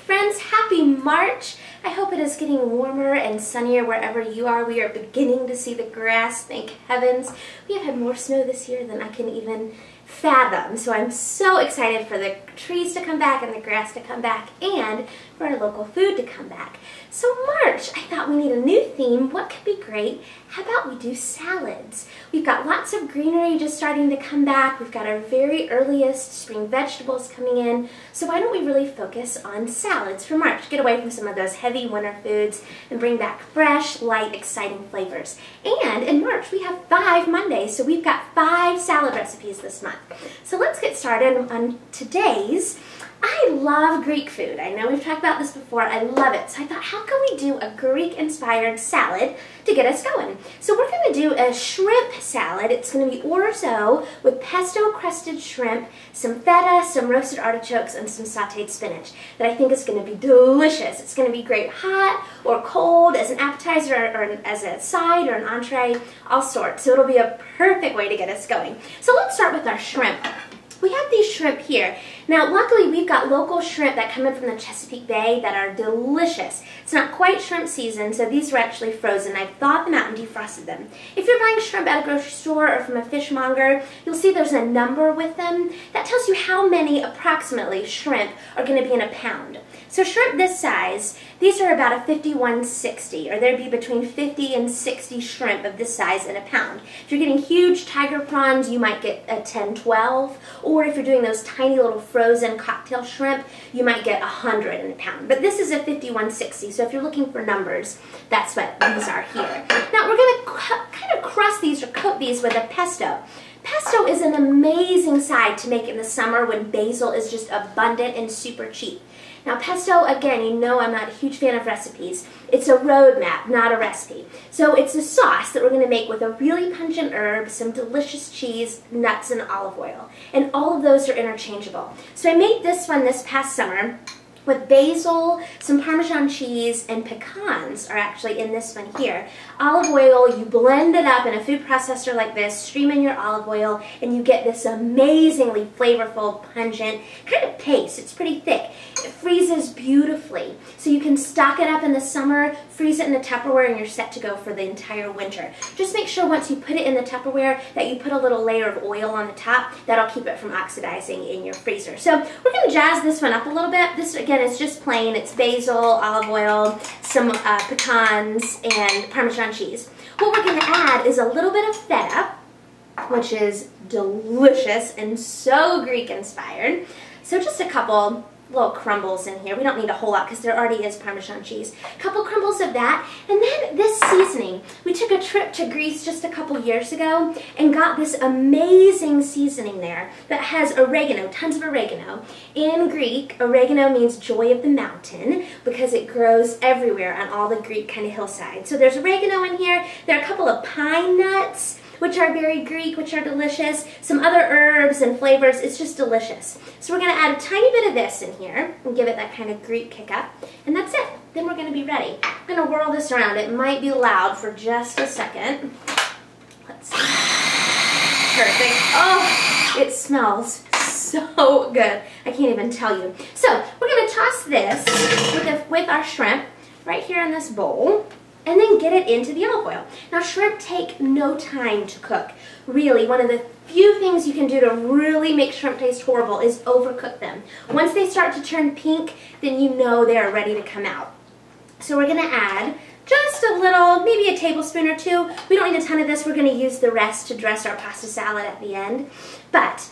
Friends, happy March! I hope it is getting warmer and sunnier wherever you are. We are beginning to see the grass, thank heavens. We have had more snow this year than I can even fathom. So I'm so excited for the trees to come back and the grass to come back and for our local food to come back. So March, I thought we need a new theme. What could be great? How about we do salads? We've got lots of greenery just starting to come back. We've got our very earliest spring vegetables coming in. So why don't we really focus on salads for March? Get away from some of those heavy winter foods and bring back fresh, light, exciting flavors. And in March, we have 5 Mondays, so we've got 5 salad recipes this month. So let's get started on today's. I love Greek food. I know we've talked about this before. I love it. So I thought, how can we do a Greek-inspired salad to get us going? So we're going to do a shrimp salad. It's going to be orzo with pesto-crusted shrimp, some feta, some roasted artichokes, and some sautéed spinach that I think is going to be delicious. It's going to be great hot or cold, as an appetizer or as a side or an entree, all sorts. So it'll be a perfect way to get us going. So let's start with our shrimp. We have these shrimp here. Now, luckily, we've got local shrimp that come in from the Chesapeake Bay that are delicious. It's not quite shrimp season, so these are actually frozen. I've thawed them out and defrosted them. If you're buying shrimp at a grocery store or from a fishmonger, you'll see there's a number with them. That tells you how many, approximately, shrimp are going to be in a pound. So shrimp this size, these are about a 5160, or there'd be between 50 and 60 shrimp of this size in a pound. If you're getting huge tiger prawns, you might get a 10, 12, or if you're doing those tiny little frozen cocktail shrimp, you might get 100 in a pound. But this is a 5160, so if you're looking for numbers, that's what these are here. Now we're going to kind of crust these or coat these with a pesto. Pesto is an amazing side to make in the summer when basil is just abundant and super cheap. Now pesto, again, you know I'm not a huge fan of recipes. It's a roadmap, not a recipe. So it's a sauce that we're going to make with a really pungent herb, some delicious cheese, nuts, and olive oil. And all of those are interchangeable. So I made this one this past summer with basil, some Parmesan cheese, and pecans are actually in this one here. Olive oil, you blend it up in a food processor like this, stream in your olive oil, and you get this amazingly flavorful, pungent kind of paste. It's pretty thick. It freezes beautifully. So you can stock it up in the summer, freeze it in a Tupperware, and you're set to go for the entire winter. Just make sure once you put it in the Tupperware that you put a little layer of oil on the top. That'll keep it from oxidizing in your freezer. So we're going to jazz this one up a little bit. This, again, is just plain. It's basil, olive oil, some pecans, and Parmesan cheese. What we're going to add is a little bit of feta, which is delicious and so Greek-inspired. So just a couple little crumbles in here. We don't need a whole lot because there already is Parmesan cheese. A couple crumbles of that. And then this seasoning. We took a trip to Greece just a couple years ago and got this amazing seasoning there that has oregano, tons of oregano. In Greek, oregano means joy of the mountain because it grows everywhere on all the Greek kind of hillsides. So there's oregano in here. There are a couple of pine nuts, which are very Greek, which are delicious. Some other herbs and flavors. It's just delicious. So we're going to add a tiny bit of this in here and give it that kind of Greek kick up. And that's it. Then we're going to be ready. I'm going to whirl this around. It might be loud for just a second. Let's see. Perfect. Oh, it smells so good. I can't even tell you. So we're going to toss this with our shrimp right here in this bowl, and then get it into the olive oil. Now shrimp take no time to cook. Really, one of the few things you can do to really make shrimp taste horrible is overcook them. Once they start to turn pink, then you know they're ready to come out. So we're gonna add just a little, maybe a tablespoon or 2. We don't need a ton of this. We're gonna use the rest to dress our pasta salad at the end. But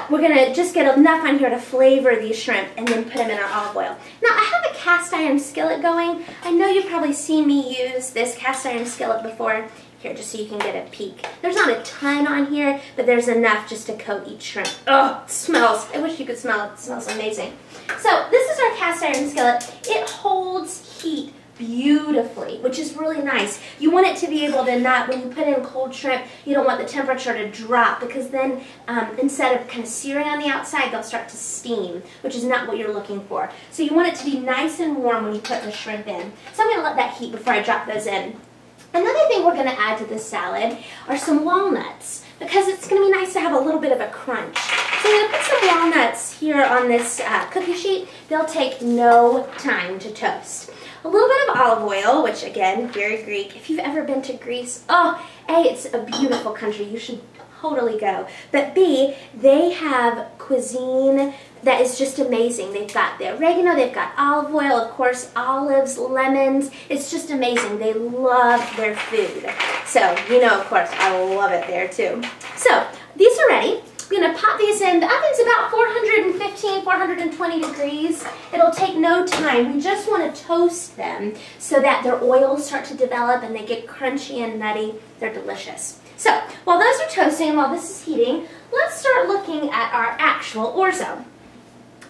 we're gonna just get enough on here to flavor these shrimp and then put them in our olive oil. Now I have a cast iron skillet going. I know you've probably seen me use this cast iron skillet before. Here, just so you can get a peek. There's not a ton on here, but there's enough just to coat each shrimp. Oh, it smells. I wish you could smell it. It smells amazing. So this is our cast iron skillet. It holds heat beautifully, which is really nice. You want it to be able to not, when you put in cold shrimp, you don't want the temperature to drop because then instead of kind of searing on the outside, they'll start to steam, which is not what you're looking for. So you want it to be nice and warm when you put the shrimp in. So I'm going to let that heat before I drop those in. Another thing we're going to add to this salad are some walnuts because it's going to be nice to have a little bit of a crunch. So I'm going to put some walnuts here on this cookie sheet. They'll take no time to toast. A little bit of olive oil, which again, very Greek. If you've ever been to Greece, oh, A, it's a beautiful country. You should totally go. But B, they have cuisine that is just amazing. They've got the oregano, they've got olive oil, of course, olives, lemons. It's just amazing. They love their food. So, you know, of course, I love it there too. So, these are ready. I'm going to pop these in. The oven's about 415, 420 degrees. It'll take no time. We just want to toast them so that their oils start to develop and they get crunchy and nutty. They're delicious. So, while those are toasting and while this is heating, let's start looking at our actual orzo.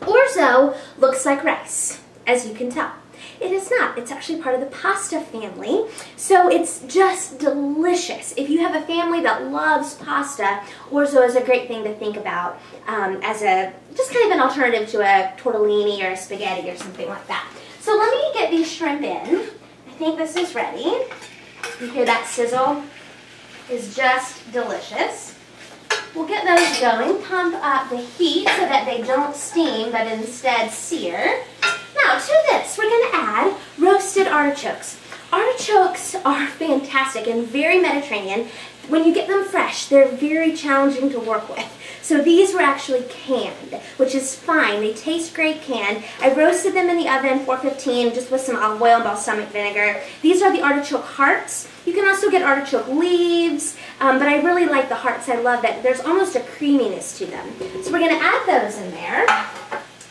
Orzo looks like rice, as you can tell. It is not. It's actually part of the pasta family, so it's just delicious. If you have a family that loves pasta, orzo is a great thing to think about as a just kind of an alternative to a tortellini or a spaghetti or something like that. So let me get these shrimp in. I think this is ready. You hear that sizzle? Is just delicious. We'll get those going, pump up the heat so that they don't steam but instead sear. Now to this, we're going to add roasted artichokes. Artichokes are fantastic and very Mediterranean. When you get them fresh, they're very challenging to work with. So these were actually canned, which is fine. They taste great canned. I roasted them in the oven, 415, just with some olive oil and balsamic vinegar. These are the artichoke hearts. You can also get artichoke leaves, but I really like the hearts. I love that. There's almost a creaminess to them. So we're going to add those in there.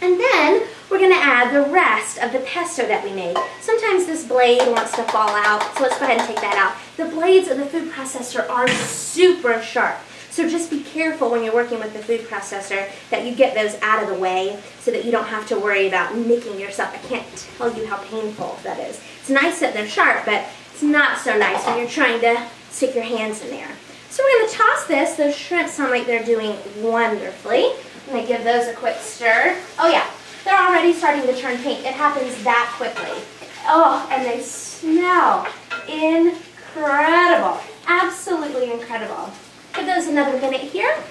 And then we're going to add the rest of the pesto that we made. Sometimes this blade wants to fall out, so let's go ahead and take that out. The blades of the food processor are super sharp. So just be careful when you're working with the food processor that you get those out of the way so that you don't have to worry about nicking yourself. I can't tell you how painful that is. It's nice that they're sharp, but it's not so nice when you're trying to stick your hands in there. So we're going to toss this. Those shrimp sound like they're doing wonderfully. I'm going to give those a quick stir. Oh yeah, they're already starting to turn pink. It happens that quickly. Oh, and they smell incredible. Absolutely incredible. Give those another minute here.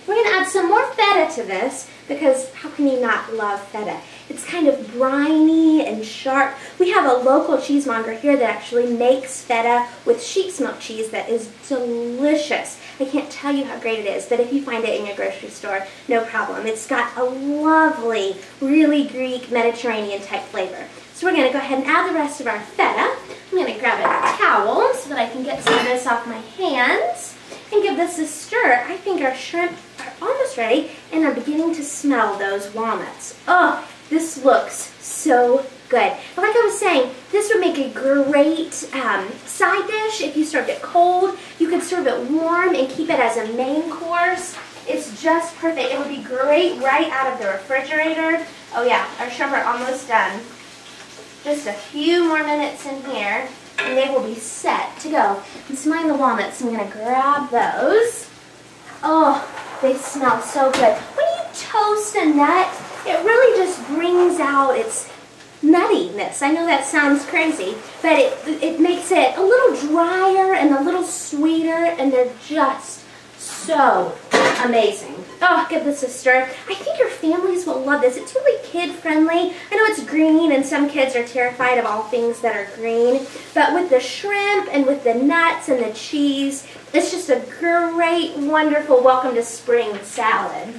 We're going to add some more feta to this because how can you not love feta? It's kind of briny and sharp. We have a local cheesemonger here that actually makes feta with sheep's milk cheese that is delicious. I can't tell you how great it is, but if you find it in your grocery store, no problem. It's got a lovely, really Greek Mediterranean type flavor. So we're going to go ahead and add the rest of our feta. I'm going to grab a towel so that I can get some of this off my hands and give this a stir. I think our shrimp are almost ready and I'm beginning to smell those walnuts. Oh, this looks so good. And like I was saying, this would make a great side dish if you served it cold. You could serve it warm and keep it as a main course. It's just perfect. It would be great right out of the refrigerator. Oh yeah, our shrimp are almost done. Just a few more minutes in here and they will be set to go. I'm smelling the walnuts, so I'm going to grab those. Oh, they smell so good. When you toast a nut, it really just brings out its nuttiness. I know that sounds crazy, but it makes it a little drier and a little sweeter, and they're just so amazing. Oh, give this a stir. I think your families will love this. It's really kid-friendly. I know it's green, and some kids are terrified of all things that are green, but with the shrimp and with the nuts and the cheese, it's just a great, wonderful welcome to spring salad.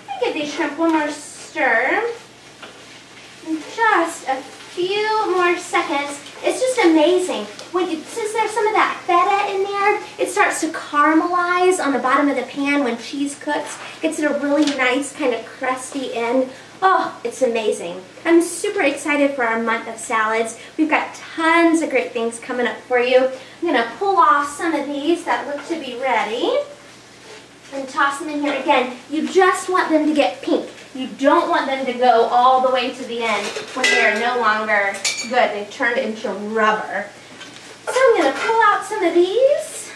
I give these shrimp one more stir. In just a few more seconds. It's just amazing. Since there's some of that feta in there, it starts to caramelize on the bottom of the pan when cheese cooks. Gets it a really nice kind of crusty end. Oh, it's amazing. I'm super excited for our month of salads. We've got tons of great things coming up for you. I'm going to pull off some of these that look to be ready and toss them in here again. You just want them to get pink. You don't want them to go all the way to the end when they are no longer good. They've turned into rubber. So I'm going to pull out some of these.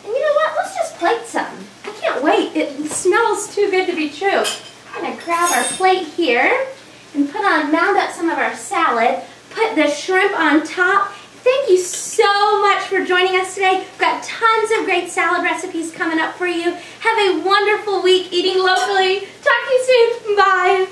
And you know what? Let's just plate some. I can't wait. It smells too good to be true. I'm going to grab our plate here and mound up some of our salad. Put the shrimp on top. Thank you so much for joining us today. We've got tons of great salad recipes coming up for you. Have a wonderful week eating locally. Talk to you soon. Bye.